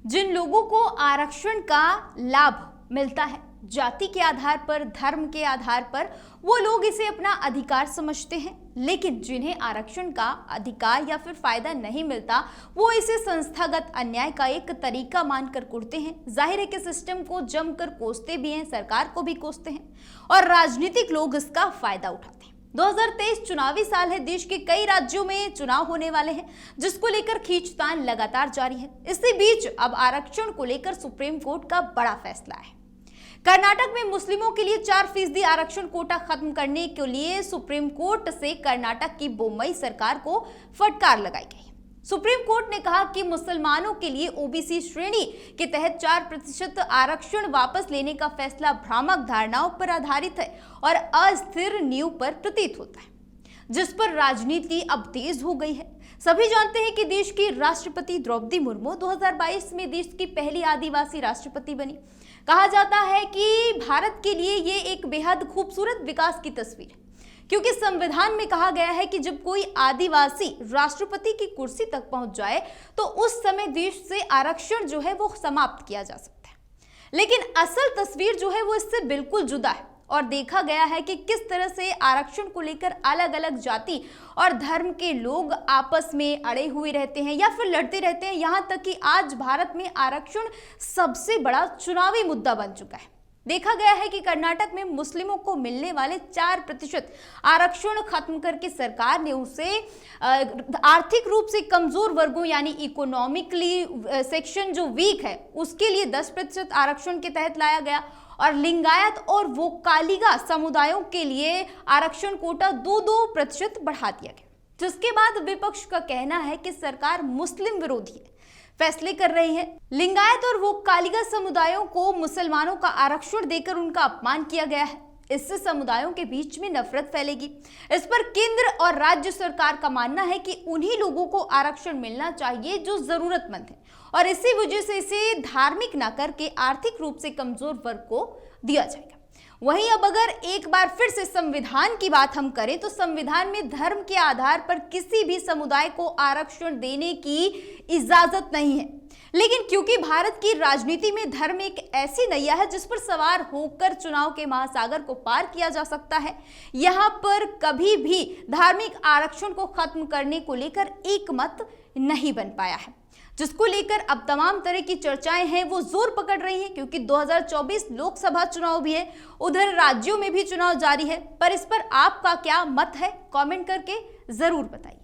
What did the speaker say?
जिन लोगों को आरक्षण का लाभ मिलता है जाति के आधार पर, धर्म के आधार पर, वो लोग इसे अपना अधिकार समझते हैं। लेकिन जिन्हें आरक्षण का अधिकार या फिर फायदा नहीं मिलता, वो इसे संस्थागत अन्याय का एक तरीका मानकर कुड़ते हैं। जाहिर है कि सिस्टम को जमकर कोसते भी हैं, सरकार को भी कोसते हैं और राजनीतिक लोग इसका फायदा उठाते हैं। 2023 चुनावी साल है। देश के कई राज्यों में चुनाव होने वाले हैं, जिसको लेकर खींचतान लगातार जारी है। इसी बीच अब आरक्षण को लेकर सुप्रीम कोर्ट का बड़ा फैसला है। कर्नाटक में मुस्लिमों के लिए 4% आरक्षण कोटा खत्म करने के लिए सुप्रीम कोर्ट से कर्नाटक की बोम्मई सरकार को फटकार लगाई गई। सुप्रीम कोर्ट ने कहा कि मुसलमानों के लिए ओबीसी श्रेणी के तहत 4% आरक्षण वापस लेने का फैसला भ्रामक धारणाओं पर आधारित है और अस्थिर नींव पर प्रतीत होता है, जिस पर राजनीति अब तेज हो गई है। सभी जानते हैं कि देश की राष्ट्रपति द्रौपदी मुर्मू 2022 में देश की पहली आदिवासी राष्ट्रपति बनी। कहा जाता है कि भारत के लिए ये एक बेहद खूबसूरत विकास की तस्वीर है, क्योंकि संविधान में कहा गया है कि जब कोई आदिवासी राष्ट्रपति की कुर्सी तक पहुंच जाए तो उस समय देश से आरक्षण जो है वो समाप्त किया जा सकता है। लेकिन असल तस्वीर जो है वो इससे बिल्कुल जुदा है और देखा गया है कि किस तरह से आरक्षण को लेकर अलग अलग जाति और धर्म के लोग आपस में अड़े हुए रहते हैं या फिर लड़ते रहते हैं। यहाँ तक कि आज भारत में आरक्षण सबसे बड़ा चुनावी मुद्दा बन चुका है। देखा गया है कि कर्नाटक में मुस्लिमों को मिलने वाले 4% आरक्षण खत्म करके सरकार ने उसे आर्थिक रूप से कमजोर वर्गों यानी इकोनॉमिकली सेक्शन जो वीक है उसके लिए 10% आरक्षण के तहत लाया गया और लिंगायत और वोक्कालिगा समुदायों के लिए आरक्षण कोटा 2% बढ़ा दिया गया, जिसके बाद विपक्ष का कहना है कि सरकार मुस्लिम विरोधी फैसले कर रही है। लिंगायत और वोक्कालिगा समुदायों को मुसलमानों का आरक्षण देकर उनका अपमान किया गया है। इससे समुदायों के बीच में नफरत फैलेगी। इस पर केंद्र और राज्य सरकार का मानना है कि उन्हीं लोगों को आरक्षण मिलना चाहिए जो जरूरतमंद है और इसी वजह से इसे धार्मिक ना करके आर्थिक रूप से कमजोर वर्ग को दिया जाएगा। वहीं अब अगर एक बार फिर से संविधान की बात हम करें तो संविधान में धर्म के आधार पर किसी भी समुदाय को आरक्षण देने की इजाजत नहीं है। लेकिन क्योंकि भारत की राजनीति में धर्म एक ऐसी नैया है जिस पर सवार होकर चुनाव के महासागर को पार किया जा सकता है, यहाँ पर कभी भी धार्मिक आरक्षण को खत्म करने को लेकर एक मत नहीं बन पाया है, जिसको लेकर अब तमाम तरह की चर्चाएं हैं वो जोर पकड़ रही हैं। क्योंकि 2024 लोकसभा चुनाव भी है, उधर राज्यों में भी चुनाव जारी है। पर इस पर आपका क्या मत है, कमेंट करके जरूर बताइए।